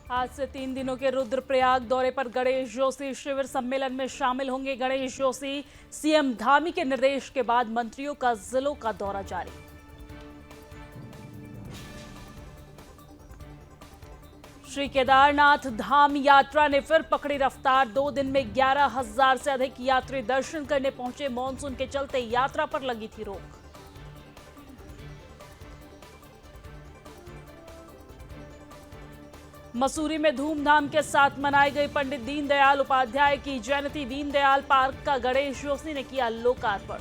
आज से 3 दिनों के रुद्रप्रयाग दौरे पर गणेश जोशी शिविर सम्मेलन में शामिल होंगे। गणेश जोशी सीएम धामी के निर्देश के बाद मंत्रियों का जिलों का दौरा जारी। श्री केदारनाथ धाम यात्रा ने फिर पकड़ी रफ्तार। 2 दिन में 11,000 से अधिक यात्री दर्शन करने पहुंचे। मानसून के चलते यात्रा पर लगी थी रोक। मसूरी में धूमधाम के साथ मनाई गई पंडित दीनदयाल उपाध्याय की जयंती। दीनदयाल पार्क का गणेश जोशी ने किया लोकार्पण।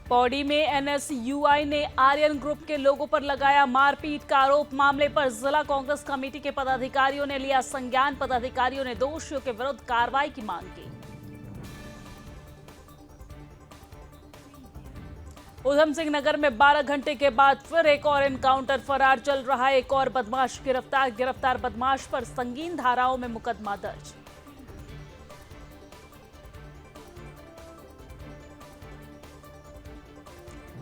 पौड़ी में एनएसयूआई ने आर्यन ग्रुप के लोगों पर लगाया मारपीट का आरोप। मामले पर जिला कांग्रेस कमेटी के पदाधिकारियों ने लिया संज्ञान। पदाधिकारियों ने दोषियों के विरुद्ध कार्रवाई की मांग की। उधम सिंह नगर में 12 घंटे के बाद फिर एक और एनकाउंटर। फरार चल रहा है एक और बदमाश गिरफ्तार। गिरफ्तार बदमाश पर संगीन धाराओं में मुकदमा दर्ज।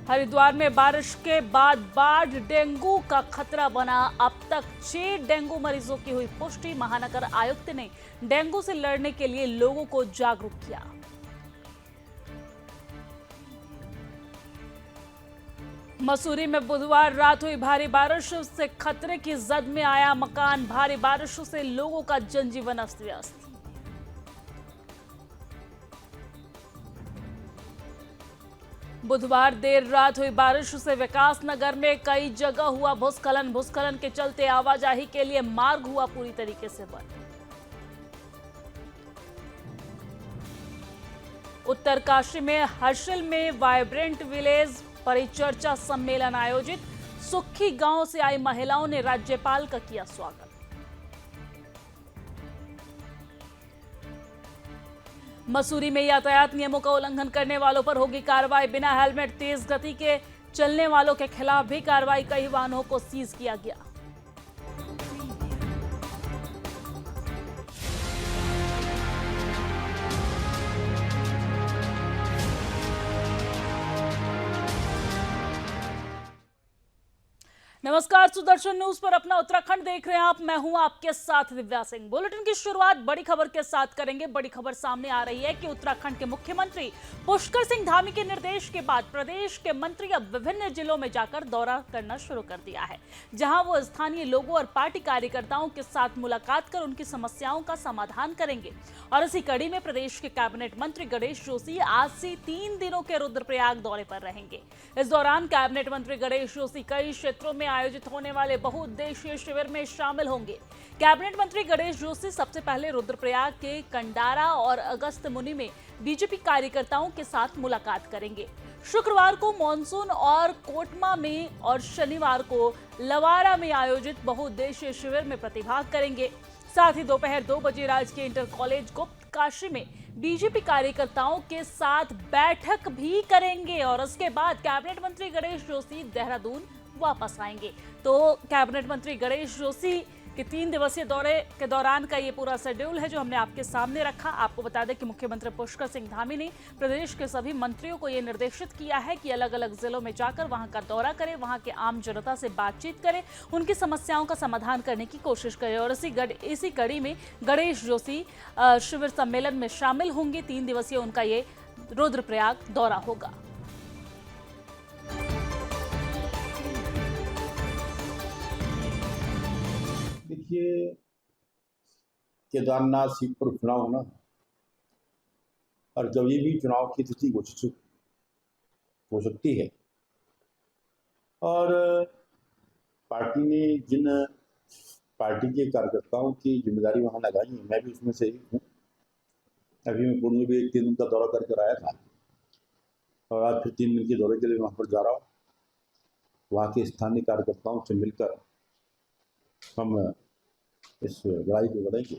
हरिद्वार में बारिश के बाद बाढ़, डेंगू का खतरा बना। अब तक 6 डेंगू मरीजों की हुई पुष्टि। महानगर आयुक्त ने डेंगू से लड़ने के लिए लोगों को जागरूक किया। मसूरी में बुधवार रात हुई भारी बारिश से खतरे की जद में आया मकान। भारी बारिश से लोगों का जनजीवन अस्त व्यस्त। बुधवार देर रात हुई बारिश से विकास नगर में कई जगह हुआ भूस्खलन। भूस्खलन के चलते आवाजाही के लिए मार्ग हुआ पूरी तरीके से बंद। उत्तरकाशी में हर्षिल में वाइब्रेंट विलेज परिचर्चा सम्मेलन आयोजित। सुखी गांव से आई महिलाओं ने राज्यपाल का किया स्वागत। मसूरी में यातायात नियमों का उल्लंघन करने वालों पर होगी कार्रवाई। बिना हेलमेट तेज गति के चलने वालों के खिलाफ भी कार्रवाई। कई वाहनों को सीज किया गया। नमस्कार, सुदर्शन न्यूज पर अपना उत्तराखंड देख रहे हैं आप। मैं हूं आपके साथ दिव्या सिंह। बुलेटिन की शुरुआत बड़ी खबर के साथ करेंगे। बड़ी खबर सामने आ रही है कि उत्तराखंड के मुख्यमंत्री पुष्कर सिंह धामी के निर्देश के बाद प्रदेश के मंत्री अब विभिन्न जिलों में जाकर दौरा करना शुरू कर दिया है, जहां वो स्थानीय लोगों और पार्टी कार्यकर्ताओं के साथ मुलाकात कर उनकी समस्याओं का समाधान करेंगे। और इसी कड़ी में प्रदेश के कैबिनेट मंत्री गणेश जोशी आज से 3 दिनों के रुद्रप्रयाग दौरे पर रहेंगे। इस दौरान कैबिनेट मंत्री गणेश जोशी कई क्षेत्रों में आयोजित होने वाले बहुउद्देशीय शिविर में शामिल होंगे। कैबिनेट मंत्री गणेश जोशी सबसे पहले रुद्रप्रयाग के कंडारा और अगस्त मुनि में बीजेपी कार्यकर्ताओं के साथ मुलाकात करेंगे। शुक्रवार को मानसून और कोटमा में और शनिवार को लवारा में आयोजित बहुउद्देशीय शिविर में प्रतिभाग करेंगे। साथ ही दोपहर 2 बजे राजकीय इंटर कॉलेज गुप्त काशी में बीजेपी कार्यकर्ताओं के साथ बैठक भी करेंगे। और उसके बाद कैबिनेट मंत्री गणेश जोशी देहरादून वापस आएंगे। तो कैबिनेट मंत्री गणेश जोशी के 3 दिवसीय दौरे के दौरान का ये पूरा शेड्यूल है जो हमने आपके सामने रखा। आपको बता दें कि मुख्यमंत्री पुष्कर सिंह धामी ने प्रदेश के सभी मंत्रियों को ये निर्देशित किया है कि अलग अलग जिलों में जाकर वहां का दौरा करें, वहां के आम जनता से बातचीत करें, उनकी समस्याओं का समाधान करने की कोशिश करें। और इसी कड़ी में गणेश जोशी शिविर सम्मेलन में शामिल होंगे। 3 दिवसीय उनका ये रुद्रप्रयाग दौरा होगा। देखिए, केदारनाथ सीट पर चुनाव होना और जब ये भी चुनाव की तिथि घोषित हो सकती है और पार्टी ने जिन पार्टी के कार्यकर्ताओं की जिम्मेदारी वहाँ लगाई है, मैं भी उसमें से एक हूँ। अभी मैं पूर्व में भी 3 दिन का दौरा करके आया था और आज फिर 3 दिन के दौरे के लिए वहाँ पर जा रहा हूँ। वहाँ के स्थानीय कार्यकर्ताओं से मिलकर हम इस लड़ाई को लड़ेंगे।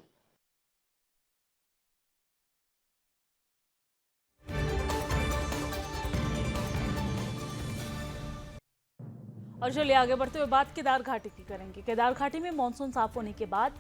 और चलिए आगे बढ़ते हुए बात केदार घाटी की करेंगे। केदार घाटी में मानसून साफ होने के बाद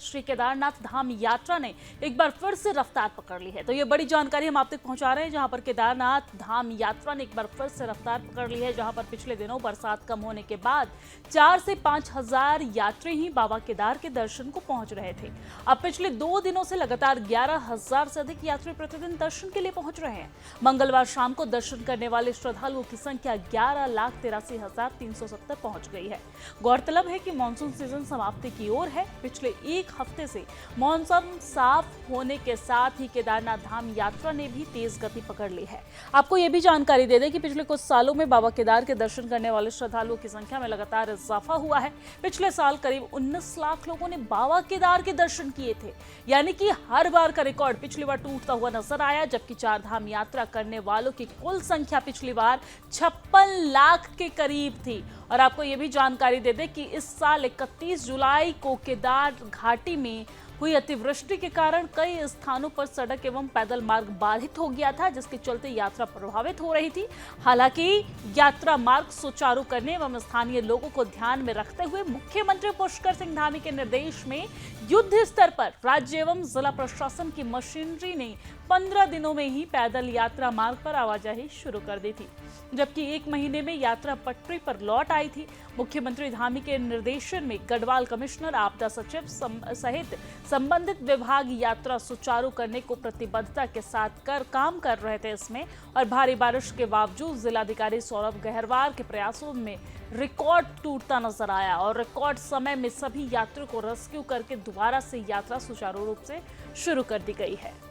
श्री केदारनाथ धाम यात्रा ने एक बार फिर से रफ्तार पकड़ ली है। तो ये बड़ी जानकारी हम आप तक पहुंचा रहे हैं, जहां पर केदारनाथ धाम यात्रा ने एक बार फिर से रफ्तार पकड़ ली है, जहां पर पिछले दिनों बरसात कम होने के बाद 4 से 5 हजार यात्री ही बाबा केदार के दर्शन को पहुंच रहे थे। अब पिछले 2 दिनों से लगातार 11,000 से अधिक यात्री प्रतिदिन दर्शन के लिए पहुंच रहे हैं। मंगलवार शाम को दर्शन करने वाले श्रद्धालुओं की संख्या 11,83,370 पहुंच गई है। गौरतलब है कि मानसून सीजन समाप्ति की ओर है। पिछले एक हफ्ते से मौसम साफ होने के साथ ही केदारनाथ धाम यात्रा ने भी तेज गति पकड़ ली है। आपको यह भी जानकारी दे दें कि पिछले कुछ सालों में बाबा केदार के दर्शन करने वाले श्रद्धालुओं की संख्या में लगातार इजाफा हुआ है। पिछले साल करीब 19 लाख लोगों ने बाबा केदार के दर्शन किए थे, यानी कि हर बार का रिकॉर्ड पिछली बार टूटता हुआ नजर आया, जबकि 4 धाम यात्रा करने वालों की कुल संख्या पिछली बार 56 लाख के करीब थी। और आपको यह भी जानकारी दे दें कि इस साल 31 जुलाई को केदार घाटी में हुई अतिवृष्टि के कारण कई स्थानों पर सड़क एवं पैदल मार्ग बाधित हो गया था, जिसके चलते यात्रा प्रभावित हो रही थी। हालांकि यात्रा मार्ग सुचारू करने एवं स्थानीय लोगों को ध्यान में रखते हुए मुख्यमंत्री पुष्कर सिंह धामी के निर्देश में युद्ध स्तर पर राज्य एवं जिला प्रशासन की मशीनरी ने 15 दिनों में ही पैदल यात्रा मार्ग पर आवाजाही शुरू कर दी थी, जबकि 1 महीने में यात्रा पटरी पर लौट आई थी। मुख्यमंत्री धामी के निर्देशन में गढ़वाल कमिश्नर, आपदा सचिव सहित संबंधित विभाग यात्रा सुचारू करने को प्रतिबद्धता के साथ काम कर रहे थे इसमें। और भारी बारिश के बावजूद जिलाधिकारी सौरभ गहरवार के प्रयासों में रिकॉर्ड टूटता नजर आया और रिकॉर्ड समय में सभी यात्रियों को रेस्क्यू करके दोबारा से यात्रा सुचारू रूप से शुरू कर दी गई है।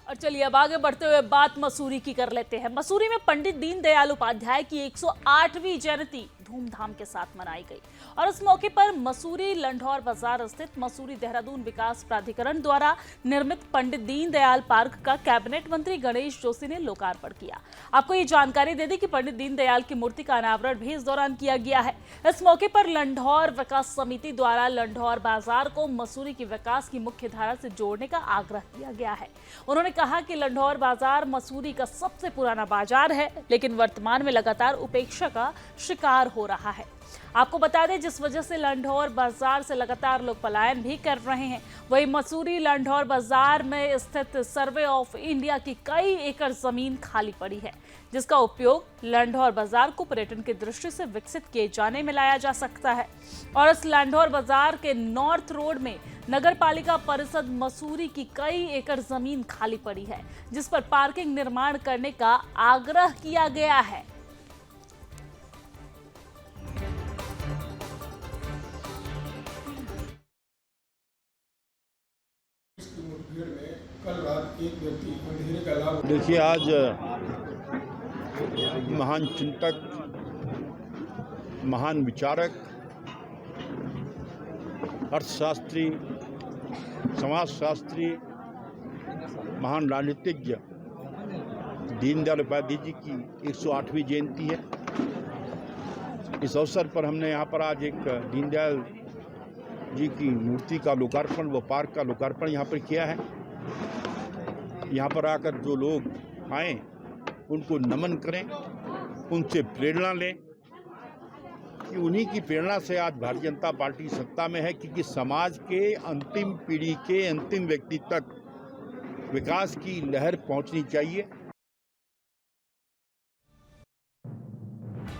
और चलिए अब आगे बढ़ते हुए बात मसूरी की कर लेते हैं। मसूरी में पंडित दीनदयाल उपाध्याय की 108वीं जयंती धूमधाम के साथ मनाई गई और इस मौके पर मसूरी लंढौर बाजार स्थित मसूरी देहरादून विकास प्राधिकरण द्वारा निर्मित पंडित दीनदयाल पार्क का कैबिनेट मंत्री गणेश जोशी ने लोकार्पण किया। आपको ये जानकारी दे दी कि पंडित दीनदयाल की मूर्ति का अनावरण भी इस दौरान किया गया है। इस मौके पर लंढौर विकास समिति द्वारा लंढौर बाजार को मसूरी की विकास की मुख्य धारा से जोड़ने का आग्रह किया गया है। उन्होंने कहा कि लंढौर बाजार मसूरी का सबसे पुराना बाजार है, लेकिन वर्तमान में लगातार उपेक्षा का शिकार हो रहा है। आपको बता दें, जिस वजह से लंढौर बाजार से लगातार लोग पलायन भी कर रहे हैं। वहीं मसूरी लंढौर बाजार में स्थित सर्वे ऑफ इंडिया की कई एकड़ जमीन खाली पड़ी है, जिसका उपयोग लंढौर बाजार को पर्यटन की दृष्टि से विकसित किए जाने में लाया जा सकता है। और इस लंढौर बाजार के नॉर्थ रोड में नगर पालिका परिषद मसूरी की कई एकड़ जमीन खाली पड़ी है, जिस पर पार्किंग निर्माण करने का आग्रह किया गया है। कल रात एक व्यक्ति अंधेरे का लाभ। देखिए, आज महान चिंतक, महान विचारक, अर्थशास्त्री, समाजशास्त्री, महान राजनीतिज्ञ दीनदयाल उपाध्याय जी की 108वीं जयंती है। इस अवसर पर हमने यहाँ पर आज एक दीनदयाल जी की मूर्ति का लोकार्पण, व पार्क का लोकार्पण यहाँ पर किया है। यहाँ पर आकर जो लोग आए उनको नमन करें, उनसे प्रेरणा लें कि उन्हीं की प्रेरणा से आज भारतीय जनता पार्टी सत्ता में है, क्योंकि समाज के अंतिम पीढ़ी के अंतिम व्यक्ति तक विकास की लहर पहुंचनी चाहिए।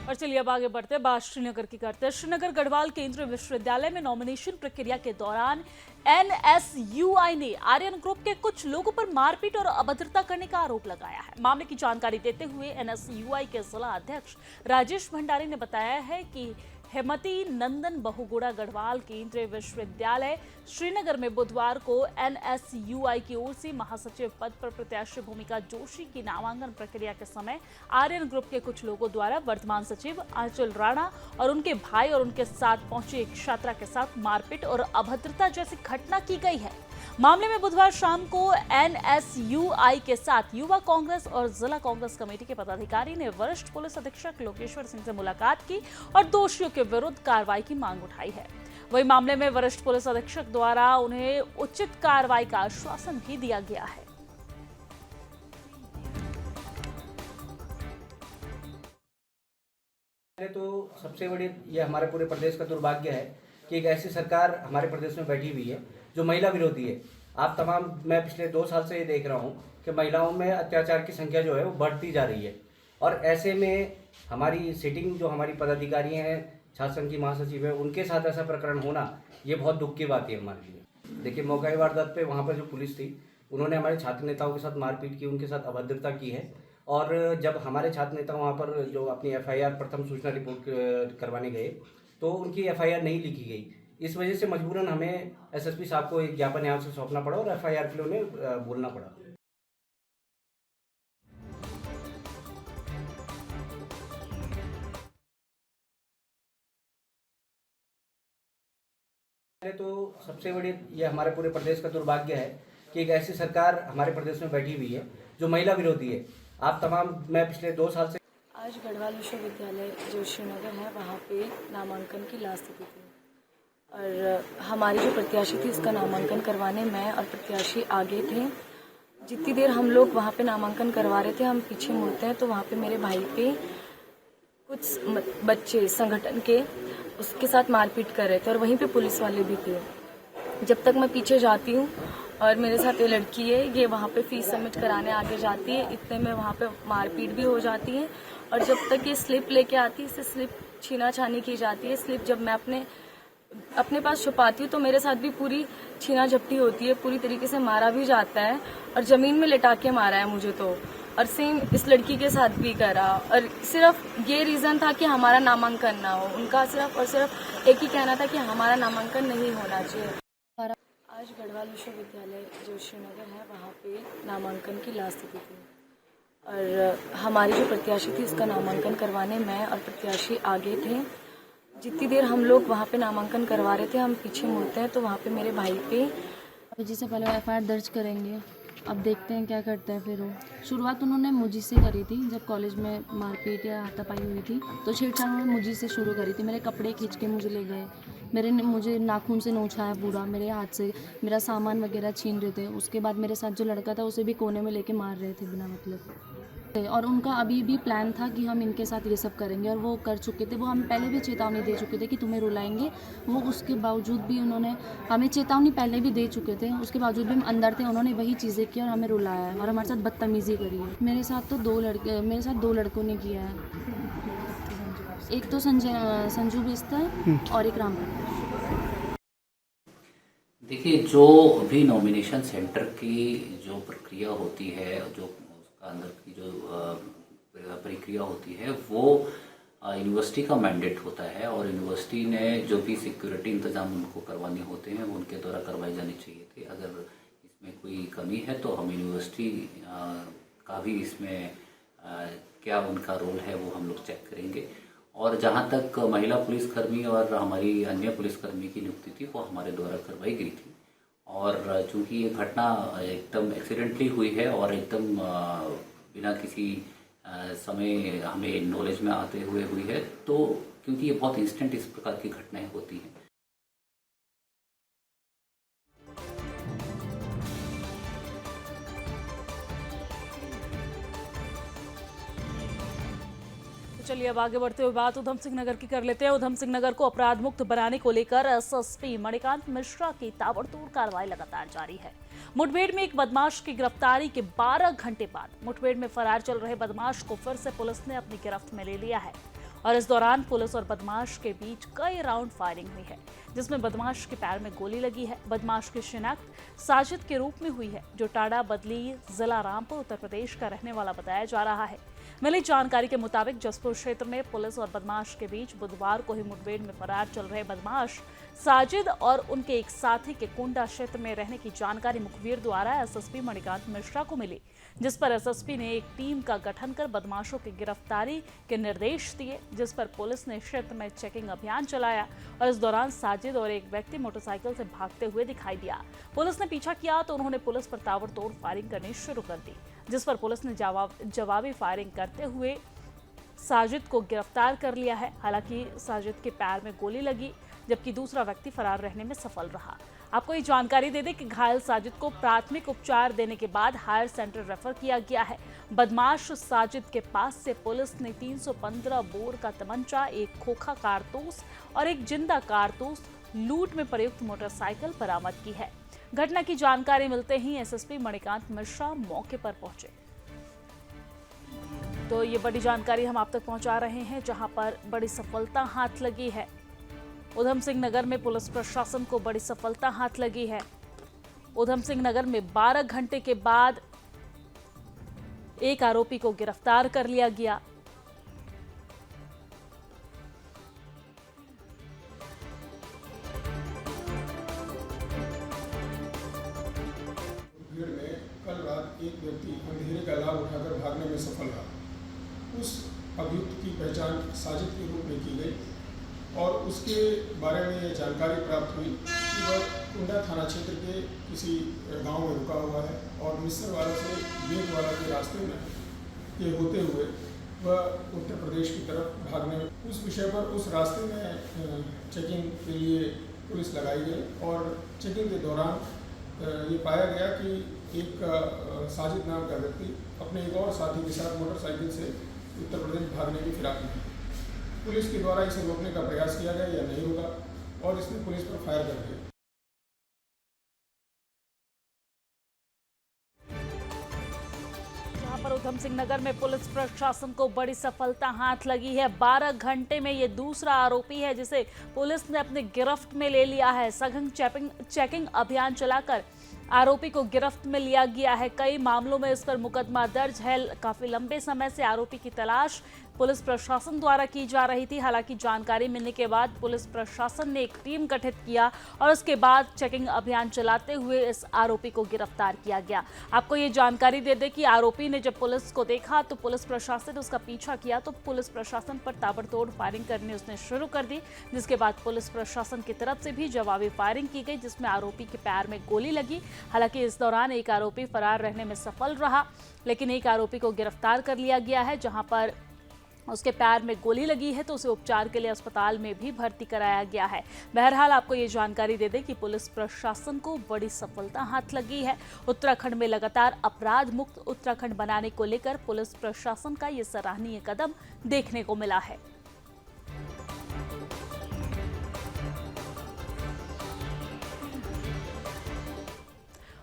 और चलिए अब आगे बढ़ते हैं, बात श्रीनगर की करते हैं। श्रीनगर गढ़वाल केंद्रीय विश्वविद्यालय में नॉमिनेशन प्रक्रिया के दौरान NSUI ने आर्यन ग्रुप के कुछ लोगों पर मारपीट और अभद्रता करने का आरोप लगाया है। मामले की जानकारी देते हुए NSUI के जिला अध्यक्ष राजेश भंडारी ने बताया है कि हेमती नंदन बहुगुणा गढ़वाल केंद्रीय विश्वविद्यालय श्रीनगर में बुधवार को NSUI की ओर से महासचिव पद पर प्रत्याशी भूमिका जोशी की नामांकन प्रक्रिया के समय आर्यन ग्रुप के कुछ लोगों द्वारा वर्तमान सचिव आंचल राणा और उनके भाई और उनके साथ पहुंचे एक छात्रा के साथ मारपीट और अभद्रता जैसी घटना की गई है। मामले में बुधवार शाम को NSUI के साथ युवा कांग्रेस और जिला कांग्रेस कमेटी के पदाधिकारी ने वरिष्ठ पुलिस अधीक्षक लोकेश्वर सिंह से मुलाकात की और दोषियों के विरुद्ध कार्रवाई की मांग उठाई है। वही मामले में वरिष्ठ पुलिस अधीक्षक द्वारा उन्हें उचित कार्रवाई का आश्वासन भी दिया गया है। पहले तो सबसे बड़ी ये हमारे पूरे प्रदेश का दुर्भाग्य है कि एक ऐसी सरकार हमारे प्रदेश में बैठी हुई है जो महिला विरोधी है। आप तमाम मैं पिछले 2 साल से ये देख रहा हूँ कि महिलाओं में अत्याचार की संख्या जो है वो बढ़ती जा रही है और ऐसे में हमारी सिटिंग जो हमारी पदाधिकारी हैं, छात्र संघ की महासचिव है, उनके साथ ऐसा प्रकरण होना ये बहुत दुख की बात है हमारे लिए। देखिए, मौका वारदात पे वहाँ पर जो पुलिस थी उन्होंने हमारे छात्र नेताओं के साथ मारपीट की, उनके साथ अभद्रता की है और जब हमारे छात्र नेता वहाँ पर जो अपनी FIR प्रथम सूचना रिपोर्ट करवाने गए तो उनकी FIR नहीं लिखी गई। इस वजह से मजबूरन हमें SSP साहब को एक ज्ञापन यहाँ से सौंपना पड़ा और FIR के लिए उन्हें बोलना पड़ा। पहले तो सबसे बड़ी ये हमारे पूरे प्रदेश का दुर्भाग्य है कि एक ऐसी सरकार हमारे प्रदेश में बैठी हुई है जो महिला विरोधी है। आप तमाम मैं पिछले 2 साल से आज गढ़वाल विश्वविद्यालय जो श्रीनगर है वहाँ पे नामांकन की लास्ट तिथि थी और हमारी जो प्रत्याशी थी उसका नामांकन करवाने मैं और प्रत्याशी आगे थे। जितनी देर हम लोग वहाँ पे नामांकन करवा रहे थे, हम पीछे मुड़ते हैं तो वहाँ पे मेरे भाई पे कुछ बच्चे संगठन के उसके साथ मारपीट कर रहे थे और वहीं पे पुलिस वाले भी थे। जब तक मैं पीछे जाती हूँ और मेरे साथ ये लड़की है, ये वहाँ पे फीस सबमिट कराने आगे जाती है, इतने में वहाँ पे मारपीट भी हो जाती है और जब तक ये स्लिप लेके आती है, इससे स्लिप छीना छानी की जाती है। स्लिप जब मैं अपने पास छुपाती हूँ तो मेरे साथ भी पूरी छीना झपटी होती है, पूरी तरीके से मारा भी जाता है और ज़मीन में लिटा के मारा है मुझे तो। और सेम इस लड़की के साथ भी करा और सिर्फ ये रीज़न था कि हमारा नामांकन ना हो। उनका सिर्फ और सिर्फ एक ही कहना था कि हमारा नामांकन नहीं होना चाहिए। आज गढ़वाल विश्वविद्यालय जो श्रीनगर है वहाँ पे नामांकन की लास्ट तिथि थी और हमारी जो प्रत्याशी थी उसका नामांकन करवाने मैं और प्रत्याशी आगे थे। जितनी देर हम लोग वहाँ पे नामांकन करवा रहे थे, हम पीछे मुड़ते हैं तो वहाँ पे मेरे भाई पे अभी से पहले FIR दर्ज करेंगे, अब देखते हैं क्या करते हैं। फिर वो शुरुआत उन्होंने मुझी से करी थी, जब कॉलेज में मारपीट या हाथापाई हुई थी तो छेड़छाड़ उन्होंने मुझी से शुरू करी थी। मेरे कपड़े खींच के मुझे ले गए, मुझे नाखून से नोचा है पूरा, मेरे हाथ से मेरा सामान वगैरह छीन रहे थे। उसके बाद मेरे साथ जो लड़का था उसे भी कोने में लेके मार रहे थे बिना मतलब। और उनका अभी भी प्लान था कि हम इनके साथ ये सब करेंगे और वो कर चुके थे। वो हम पहले भी चेतावनी दे चुके थे कि तुम्हें रुलाएंगे, वो उसके बावजूद भी उन्होंने हमें चेतावनी पहले भी दे चुके थे, उसके बावजूद भी हम अंदर थे। उन्होंने वही चीज़ें की और हमें रुलाया है और हमारे साथ बदतमीज़ी करी है। मेरे साथ 2 लड़कों ने किया है, एक तो संजू बिस्तर और एक राम। देखिए, जो भी नॉमिनेशन सेंटर की जो प्रक्रिया होती है, जो उसका अंदर की जो प्रक्रिया होती है, वो यूनिवर्सिटी का मैंडेट होता है और यूनिवर्सिटी ने जो भी सिक्योरिटी इंतजाम उनको करवाने होते हैं वो उनके द्वारा करवाए जाने चाहिए थे। अगर इसमें कोई कमी है तो हम यूनिवर्सिटी का भी इसमें क्या उनका रोल है वो हम लोग चेक करेंगे। और जहाँ तक महिला पुलिसकर्मी और हमारी अन्य पुलिसकर्मी की नियुक्ति थी वो हमारे द्वारा करवाई गई थी और चूंकि ये घटना एकदम एक्सीडेंटली हुई है और एकदम बिना किसी समय हमें नॉलेज में आते हुए हुई है, तो क्योंकि ये बहुत इंस्टेंट इस प्रकार की घटनाएं होती हैं। चलिए अब आगे बढ़ते हुए बात उधम सिंह नगर की कर लेते हैं। उधम सिंह नगर को अपराध मुक्त बनाने को लेकर SSP मणिकांत मिश्रा की ताबड़तोड़ कार्रवाई लगातार जारी है। मुठभेड़ में एक बदमाश की गिरफ्तारी के 12 घंटे बाद मुठभेड़ में फरार चल रहे बदमाश को फिर से पुलिस ने अपनी गिरफ्त में ले लिया है और इस दौरान पुलिस और बदमाश के बीच कई राउंड फायरिंग हुई है, जिसमें बदमाश के पैर में गोली लगी है। बदमाश की शिनाख्त साजिद के रूप में हुई है, जो टाडा बदली जिला रामपुर उत्तर प्रदेश का रहने वाला बताया जा रहा है। मिली जानकारी के मुताबिक जसपुर क्षेत्र में पुलिस और बदमाश के बीच बुधवार को ही मुठभेड़ में फरार चल रहे बदमाश साजिद और उनके एक साथी के कुंडा क्षेत्र में रहने की जानकारी मुखबिर द्वारा SSP मणिकांत मिश्रा को मिली, जिस पर SSP ने एक टीम का गठन कर बदमाशों की गिरफ्तारी के निर्देश दिए, जिस पर पुलिस ने क्षेत्र में चेकिंग अभियान चलाया और इस दौरान साजिद और एक व्यक्ति मोटरसाइकिल से भागते हुए दिखाई दिया। पुलिस ने पीछा किया तो उन्होंने पुलिस पर ताबड़तोड़ फायरिंग करनी शुरू कर दी, जिस पर पुलिस ने जवाबी फायरिंग करते हुए साजिद को गिरफ्तार कर लिया है। हालांकि साजिद के पैर में गोली लगी, जबकि दूसरा व्यक्ति फरार रहने में सफल रहा। आपको ये जानकारी दे दें कि घायल साजिद को प्राथमिक उपचार देने के बाद हायर सेंटर रेफर किया गया है। बदमाश साजिद के पास से पुलिस ने 315 बोर का तमंचा, एक खोखा कारतूस और एक जिंदा कारतूस, लूट में प्रयुक्त मोटरसाइकिल बरामद की है। घटना की जानकारी मिलते ही एसएसपी मणिकांत मिश्रा मौके पर पहुंचे। तो ये बड़ी जानकारी हम आप तक पहुंचा रहे हैं, जहां पर बड़ी सफलता हाथ लगी है। उधम सिंह नगर में पुलिस प्रशासन को बड़ी सफलता हाथ लगी है। उधम सिंह नगर में 12 घंटे के बाद एक आरोपी को गिरफ्तार कर लिया गया। भीड़ में कल रात एक व्यक्ति अंधेरे का लाभ उठाकर भागने में सफल रहा। उस अभियुक्त की पहचान साजिद के रूप में की गई और उसके बारे में यह जानकारी प्राप्त हुई कि वह कुंडा थाना क्षेत्र के किसी गांव में रुका हुआ है और मिस्रवाला से बेगवाला के रास्ते में के होते हुए वह उत्तर प्रदेश की तरफ भागने में, उस विषय पर उस रास्ते में चेकिंग के लिए पुलिस लगाई गई और चेकिंग के दौरान ये पाया गया कि एक साजिद नाम का व्यक्ति अपने एक और साथी के साथ मोटरसाइकिल से उत्तर प्रदेश भागने की फिराक में है। पुलिस के द्वारा इसे रोकने का प्रयास किया गया या नहीं रुका और इसने पुलिस पर फायर कर दिया। जहां पर उधम सिंह नगर में पुलिस प्रशासन को बड़ी सफलता हाथ लगी है। 12 घंटे में ये दूसरा आरोपी है जिसे पुलिस ने अपने गिरफ्त में ले लिया है। सघन चेकिंग अभियान चलाकर आरोपी को गिरफ्त में लिया गया है। कई मामलों में इस पर मुकदमा दर्ज है। काफी लंबे समय से आरोपी की तलाश पुलिस प्रशासन द्वारा की जा रही थी। हालांकि जानकारी मिलने के बाद पुलिस प्रशासन ने एक टीम गठित किया और उसके बाद चेकिंग अभियान चलाते हुए इस आरोपी को गिरफ्तार किया गया। आपको ये जानकारी दे दें कि आरोपी ने जब पुलिस को देखा तो पुलिस प्रशासन ने उसका पीछा किया तो पुलिस प्रशासन पर ताबड़तोड़ फायरिंग करनी उसने शुरू कर दी, जिसके बाद पुलिस प्रशासन की तरफ से भी जवाबी फायरिंग की गई, जिसमें आरोपी के पैर में गोली लगी। हालांकि इस दौरान एक आरोपी फरार रहने में सफल रहा, लेकिन एक आरोपी को गिरफ्तार कर लिया गया है। जहां पर उसके पैर में गोली लगी है तो उसे उपचार के लिए अस्पताल में भी भर्ती कराया गया है। बहरहाल आपको ये जानकारी दे दें कि पुलिस प्रशासन को बड़ी सफलता हाथ लगी है। उत्तराखंड में लगातार अपराध मुक्त उत्तराखंड बनाने को लेकर पुलिस प्रशासन का ये सराहनीय कदम देखने को मिला है।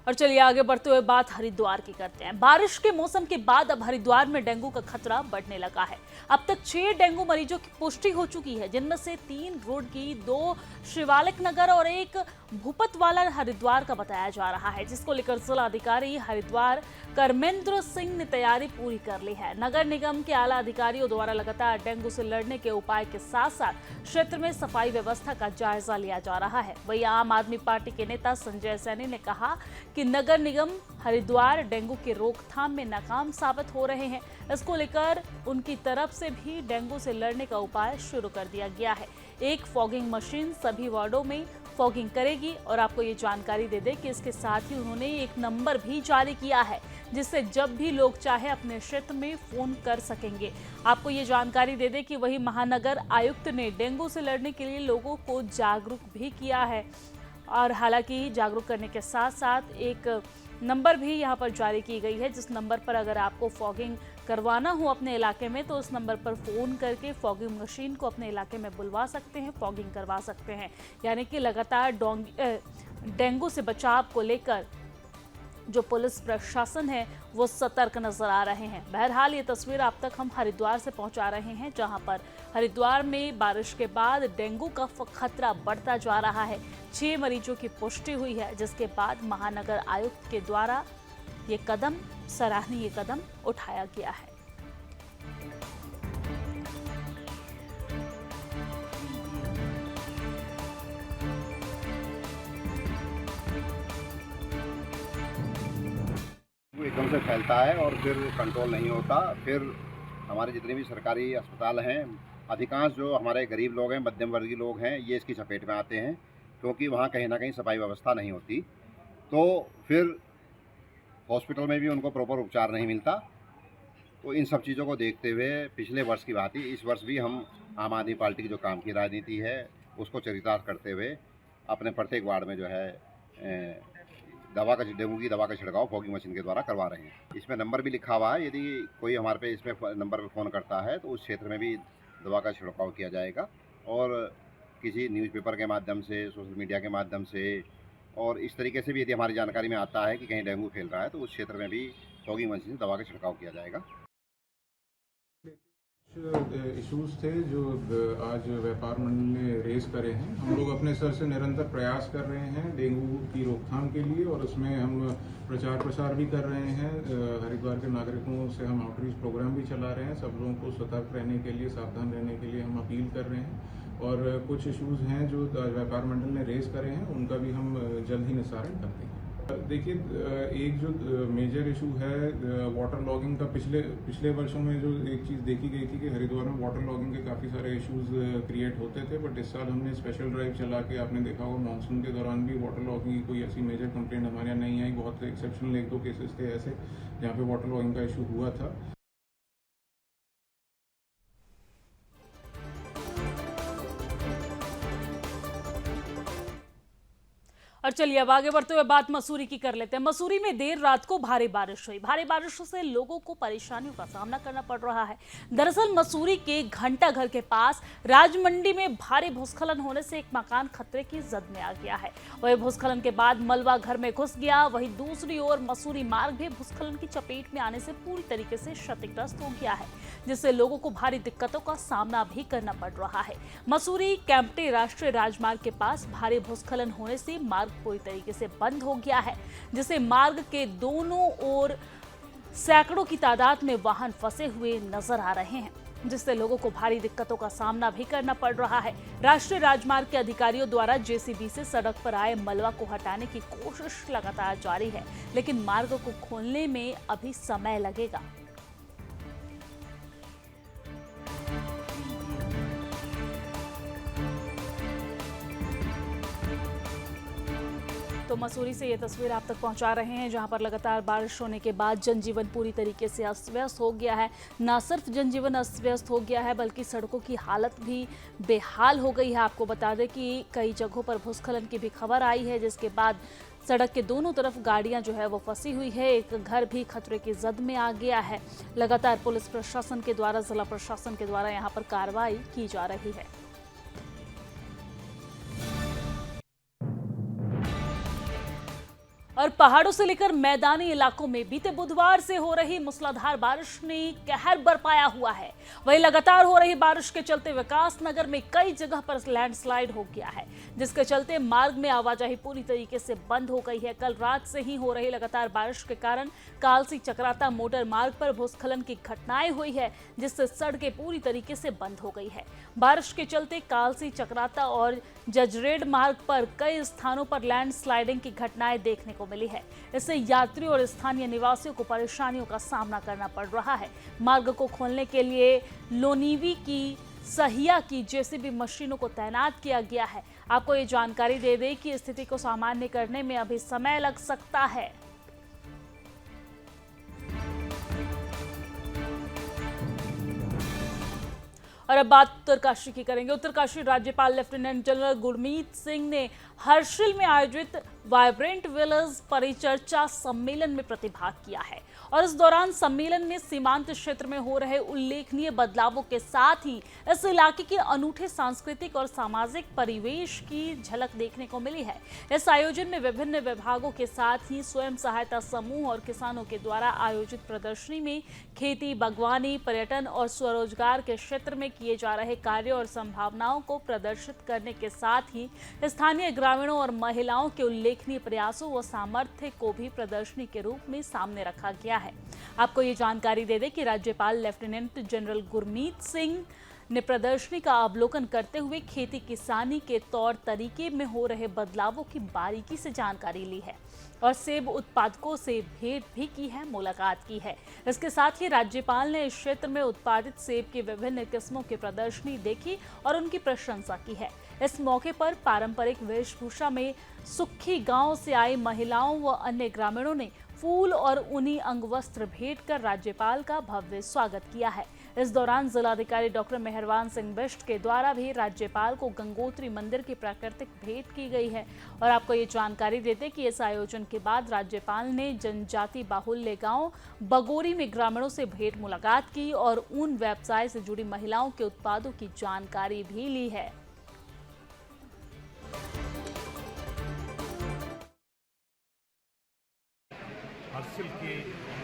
और चलिए आगे बढ़ते हुए बात हरिद्वार की करते हैं। बारिश के मौसम के बाद अब हरिद्वार में डेंगू का खतरा बढ़ने लगा है। अब तक 6 डेंगू मरीजों की पुष्टि हो चुकी है, जिनमें से 3 रुड़की, 2 शिवालिक नगर और 1 भूपतवाला हरिद्वार का बताया जा रहा है, जिसको लेकर जिला अधिकारी हरिद्वार कर्मेंद्र सिंह ने तैयारी पूरी कर ली है। नगर निगम के आला अधिकारियों द्वारा लगातार डेंगू से लड़ने के उपाय के साथ साथ क्षेत्र में सफाई व्यवस्था का जायजा लिया जा रहा है। वहीं आम आदमी पार्टी के नेता संजय सैनी ने कहा कि नगर निगम हरिद्वार डेंगू की रोकथाम में नाकाम साबित हो रहे हैं। इसको लेकर उनकी तरफ से भी डेंगू से लड़ने का उपाय शुरू कर दिया गया है। एक फॉगिंग मशीन सभी वार्डों में फॉगिंग करेगी और आपको ये जानकारी दे दें कि इसके साथ ही उन्होंने एक नंबर भी जारी किया है, जिससे जब भी लोग चाहे अपने क्षेत्र में फोन कर सकेंगे। आपको ये जानकारी दे दें कि वही महानगर आयुक्त ने डेंगू से लड़ने के लिए लोगों को जागरूक भी किया है और हालांकि जागरूक करने के साथ साथ एक नंबर भी यहाँ पर जारी की गई है, जिस नंबर पर अगर आपको फॉगिंग करवाना हो अपने इलाके में तो उस नंबर पर फ़ोन करके फॉगिंग मशीन को अपने इलाके में बुलवा सकते हैं, फॉगिंग करवा सकते हैं। यानी कि लगातार डेंगू से बचाव को लेकर जो पुलिस प्रशासन है वो सतर्क नजर आ रहे हैं। बहरहाल ये तस्वीर आप तक हम हरिद्वार से पहुंचा रहे हैं, जहां पर हरिद्वार में बारिश के बाद डेंगू का खतरा बढ़ता जा रहा है। 6 मरीजों की पुष्टि हुई है, जिसके बाद महानगर आयुक्त के द्वारा ये कदम, सराहनीय कदम उठाया गया है। एकदम से फैलता है और फिर कंट्रोल नहीं होता। फिर हमारे जितने भी सरकारी अस्पताल हैं, अधिकांश जो हमारे गरीब लोग हैं, मध्यम वर्गीय लोग हैं, ये इसकी चपेट में आते हैं, क्योंकि वहाँ कहीं ना कहीं सफाई व्यवस्था नहीं होती। तो फिर हॉस्पिटल में भी उनको प्रॉपर उपचार नहीं मिलता। तो इन सब चीज़ों को देखते हुए पिछले वर्ष की बात ही इस वर्ष भी हम आम आदमी पार्टी की जो काम की राजनीति है उसको चरितार्थ करते हुए अपने प्रत्येक वार्ड में जो है डेंगू की दवा का छिड़काव फॉगिंग मशीन के द्वारा करवा रहे हैं। इसमें नंबर भी लिखा हुआ है, यदि कोई हमारे पे इसमें नंबर पे फ़ोन करता है तो उस क्षेत्र में भी दवा का छिड़काव किया जाएगा। और किसी न्यूज़पेपर के माध्यम से, सोशल मीडिया के माध्यम से और इस तरीके से भी यदि हमारी जानकारी में आता है कि कहीं डेंगू फैल रहा है तो उस क्षेत्र में भी फॉगिंग मशीन से दवा का छिड़काव किया जाएगा। इश्यूज थे जो आज व्यापार मंडल ने रेज करे हैं, हम लोग अपने स्तर से निरंतर प्रयास कर रहे हैं डेंगू की रोकथाम के लिए, और उसमें हम प्रचार प्रसार भी कर रहे हैं। हरिद्वार के नागरिकों से हम आउटरीच प्रोग्राम भी चला रहे हैं। सब लोगों को सतर्क रहने के लिए, सावधान रहने के लिए हम अपील कर रहे हैं। और कुछ इश्यूज हैं जो व्यापार मंडल ने रेज करे हैं, उनका भी हम जल्द ही निस्तारण करते हैं। देखिए, एक जो मेजर इशू है वाटर लॉगिंग का, पिछले वर्षों में जो एक चीज़ देखी गई थी कि हरिद्वार में वाटर लॉगिंग के काफ़ी सारे इश्यूज क्रिएट होते थे, बट इस साल हमने स्पेशल ड्राइव चला के, आपने देखा होगा मानसून के दौरान भी वाटर लॉगिंग की कोई ऐसी मेजर कंप्लेंट हमारे यहाँ नहीं आई। बहुत एक्सेप्शनल 1-2 केसेस थे ऐसे जहाँ पे वाटर लॉगिंग का इशू हुआ था। और चलिए अब आगे बढ़ते हुए बात मसूरी की कर लेते हैं। मसूरी में देर रात को भारी बारिश हुई। भारी बारिश से लोगों को परेशानियों का सामना करना पड़ रहा है। दरअसल मसूरी के घंटा घर के पास राजमंडी में भारी भूस्खलन होने से एक मकान खतरे की जद में आ गया है। वही भूस्खलन के बाद मलबा घर में घुस गया। वहीं दूसरी ओर मसूरी मार्ग भी भूस्खलन की चपेट में आने से पूरी तरीके से क्षतिग्रस्त हो गया है, जिससे लोगों को भारी दिक्कतों का सामना भी करना पड़ रहा है। मसूरी कैंपटी राष्ट्रीय राजमार्ग के पास भारी भूस्खलन होने से मार्ग पूरी तरीके से बंद हो गया है, जिससे मार्ग के दोनों ओर सैकड़ों की तादाद में वाहन फंसे हुए नजर आ रहे हैं, जिससे लोगों को भारी दिक्कतों का सामना भी करना पड़ रहा है। राष्ट्रीय राजमार्ग के अधिकारियों द्वारा जेसीबी से सड़क पर आए मलबा को हटाने की कोशिश लगातार जारी है, लेकिन मार्ग को खोलने में अभी समय लगेगा। तो मसूरी से ये तस्वीर आप तक पहुंचा रहे हैं, जहां पर लगातार बारिश होने के बाद जनजीवन पूरी तरीके से अस्त व्यस्त हो गया है। न सिर्फ जनजीवन अस्त व्यस्त हो गया है, बल्कि सड़कों की हालत भी बेहाल हो गई है। आपको बता दें कि कई जगहों पर भूस्खलन की भी खबर आई है, जिसके बाद सड़क के दोनों तरफ गाड़ियां जो है वो फंसी हुई है। एक घर भी खतरे की जद में आ गया है। लगातार पुलिस प्रशासन के द्वारा, जिला प्रशासन के द्वारा यहाँ पर कार्रवाई की जा रही है। और पहाड़ों से लेकर मैदानी इलाकों में बीते बुधवार से हो रही मूसलाधार बारिश ने कहर बरपाया हुआ है। वहीं लगातार हो रही बारिश के चलते विकास नगर में कई जगह पर लैंडस्लाइड हो गया है, जिसके चलते मार्ग में आवाजाही पूरी तरीके से बंद हो गई है। कल रात से ही हो रही लगातार बारिश के कारण कालसी चक्राता मोटर मार्ग पर भूस्खलन की घटनाएं हुई है, जिससे सड़कें पूरी तरीके से बंद हो गई है। बारिश के चलते कालसी चक्राता और जजरेड मार्ग पर कई स्थानों पर लैंडस्लाइडिंग की घटनाएं देखने को मिली है। इससे यात्रियों और स्थानीय निवासियों को परेशानियों का सामना करना पड़ रहा है। मार्ग को खोलने के लिए लोनीवी की सहिया की जेसीबी मशीनों को तैनात किया गया है। आपको ये जानकारी दे दें कि स्थिति को सामान्य करने में अभी समय लग सकता है। और अब बात उत्तरकाशी की करेंगे। उत्तरकाशी राज्यपाल लेफ्टिनेंट जनरल गुरमीत सिंह ने हर्षिल में आयोजित वाइब्रेंट विलेज परिचर्चा सम्मेलन में प्रतिभाग किया है, और इस दौरान सम्मेलन में सीमांत क्षेत्र में हो रहे उल्लेखनीय बदलावों के साथ ही इस इलाके के अनूठे सांस्कृतिक और सामाजिक परिवेश की झलक देखने को मिली है। इस आयोजन में विभिन्न विभागों के साथ ही स्वयं सहायता समूह और किसानों के द्वारा आयोजित प्रदर्शनी में खेती, बागवानी, पर्यटन और स्वरोजगार के क्षेत्र में किए जा रहे कार्यों और संभावनाओं को प्रदर्शित करने के साथ ही स्थानीय ग्रामीणों और महिलाओं के उल्लेखनीय प्रयासों व सामर्थ्य को भी प्रदर्शनी के रूप में सामने रखा गया है। आपको ये जानकारी दे दें कि राज्यपाल लेफ्टिनेंट जनरल गुरमीत सिंह ने प्रदर्शनी का अवलोकन करते हुए खेती किसानी के तौर तरीके में हो रहे बदलावों की बारीकी से जानकारी ली है और सेब उत्पादकों से भेंट भी की है, मुलाकात की है। इसके साथ ही राज्यपाल ने इस क्षेत्र में उत्पादित सेब की विभिन्न किस्मों की प्रदर्शनी देखी और उनकी प्रशंसा की है। इस मौके पर पारंपरिक वेशभूषा में सुक्खी गांव से आई महिलाओं व अन्य ग्रामीणों ने फूल और ऊनी अंगवस्त्र भेंट कर राज्यपाल का भव्य स्वागत किया है। इस दौरान जिलाधिकारी डॉक्टर मेहरबान सिंह बिष्ट के द्वारा भी राज्यपाल को गंगोत्री मंदिर की प्राकृतिक भेंट की गई है। और आपको ये जानकारी देते कि इस आयोजन के बाद राज्यपाल ने जनजाति बाहुल्य गांव बगोरी में ग्रामीणों से भेंट मुलाकात की और उन व्यवसाय से जुड़ी महिलाओं के उत्पादों की जानकारी भी ली है। हर्सिल के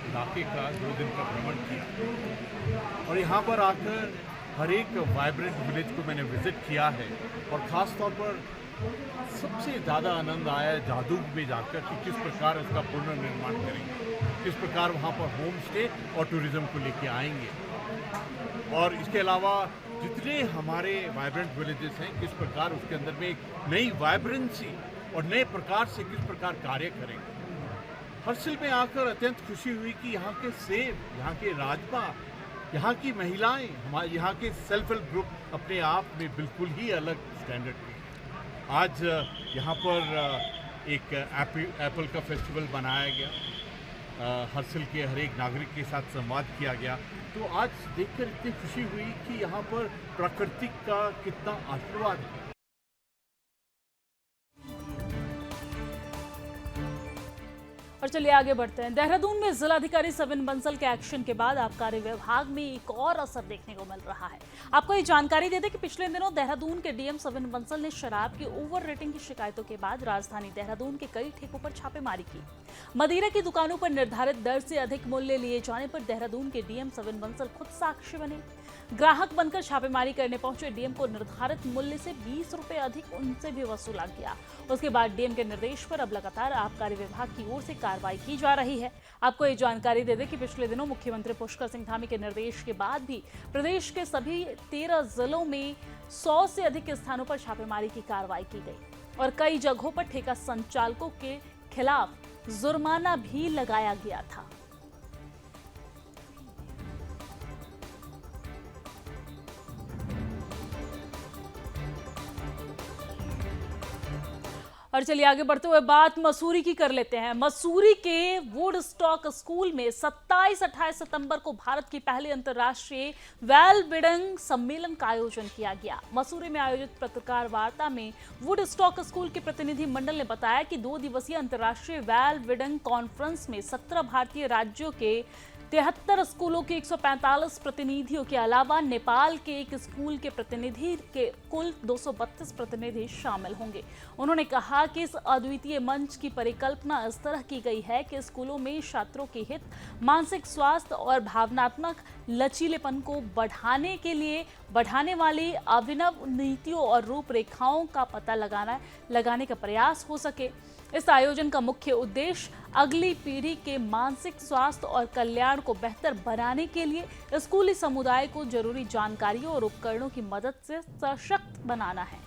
इलाके का 2 दिन का भ्रमण किया और यहाँ पर आकर हर एक वाइब्रेंट विलेज को मैंने विजिट किया है और ख़ास तौर पर सबसे ज़्यादा आनंद आया जादूग में जाकर कि किस प्रकार उसका पुनर्निर्माण करेंगे, किस प्रकार वहाँ पर होम स्टे और टूरिज़्म को लेके आएंगे और इसके अलावा जितने हमारे वाइब्रेंट विलेजेस हैं किस प्रकार उसके अंदर में एक नई वाइब्रेंसी और नए प्रकार से किस प्रकार कार्य करेंगे। हर्सिल में आकर अत्यंत खुशी हुई कि यहाँ के सेब, यहाँ के राजमा, यहाँ की महिलाएं, हमारे यहाँ के सेल्फ हेल्प ग्रुप अपने आप में बिल्कुल ही अलग स्टैंडर्ड पे। आज यहाँ पर एक एप्पल का फेस्टिवल मनाया गया, हर्सिल के हर एक नागरिक के साथ संवाद किया गया। तो आज देखकर इतनी खुशी हुई कि यहाँ पर प्रकृति का कितना आशीर्वाद है। और चलिए आगे बढ़ते हैं। देहरादून में जिलाधिकारी सविन बंसल के एक्शन के बाद आबकारी विभाग में एक और असर देखने को मिल रहा है। आपको ये जानकारी दे दें कि पिछले दिनों देहरादून के डीएम सविन बंसल ने शराब की ओवर रेटिंग की शिकायतों के बाद राजधानी देहरादून के कई ठेकों पर छापेमारी की। मदिरा की दुकानों पर निर्धारित दर से अधिक मूल्य लिए जाने पर देहरादून के डीएम सविन बंसल खुद साक्षी बने। ग्राहक बनकर छापेमारी करने पहुंचे डीएम को निर्धारित मूल्य से 20 रुपए अधिक उनसे भी वसूला गया। उसके बाद डीएम के निर्देश पर अब लगातार आबकारी विभाग की ओर से कार्रवाई की जा रही है। आपको ये जानकारी दे दें कि पिछले दिनों मुख्यमंत्री पुष्कर सिंह धामी के निर्देश के बाद भी प्रदेश के सभी 13 जिलों में 100 से अधिक स्थानों पर छापेमारी की कार्रवाई की गई और कई जगहों पर ठेका संचालकों के खिलाफ जुर्माना भी लगाया गया था। और चलिए आगे बढ़ते हुए बात मसूरी की कर लेते हैं। मसूरी के वुडस्टॉक स्कूल में 27-28 सितंबर को भारत की पहली अंतर्राष्ट्रीय वेलबिडिंग सम्मेलन का आयोजन किया गया। मसूरी में आयोजित पत्रकार वार्ता में वुडस्टॉक स्कूल के प्रतिनिधि मंडल ने बताया कि 2 दिवसीय अंतर्राष्ट्रीय वेलबिडिंग कॉन्फ्रेंस में 17 भारतीय राज्यों के 73 स्कूलों के 145 प्रतिनिधियों के अलावा नेपाल के एक स्कूल के प्रतिनिधि के कुल 232 प्रतिनिधि शामिल होंगे। उन्होंने कहा कि इस अद्वितीय मंच की परिकल्पना इस तरह की गई है कि स्कूलों में छात्रों के हित, मानसिक स्वास्थ्य और भावनात्मक लचीलेपन को बढ़ाने वाली अभिनव नीतियों और रूपरेखाओं का पता लगाने का प्रयास हो सके। इस आयोजन का मुख्य उद्देश्य अगली पीढ़ी के मानसिक स्वास्थ्य और कल्याण को बेहतर बनाने के लिए स्कूली समुदाय को जरूरी जानकारियों और उपकरणों की मदद से सशक्त बनाना है।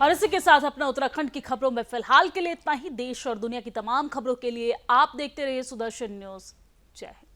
और इसी के साथ अपना उत्तराखंड की खबरों में फिलहाल के लिए इतना ही। देश और दुनिया की तमाम खबरों के लिए आप देखते रहिए सुदर्शन न्यूज। जय हिंद।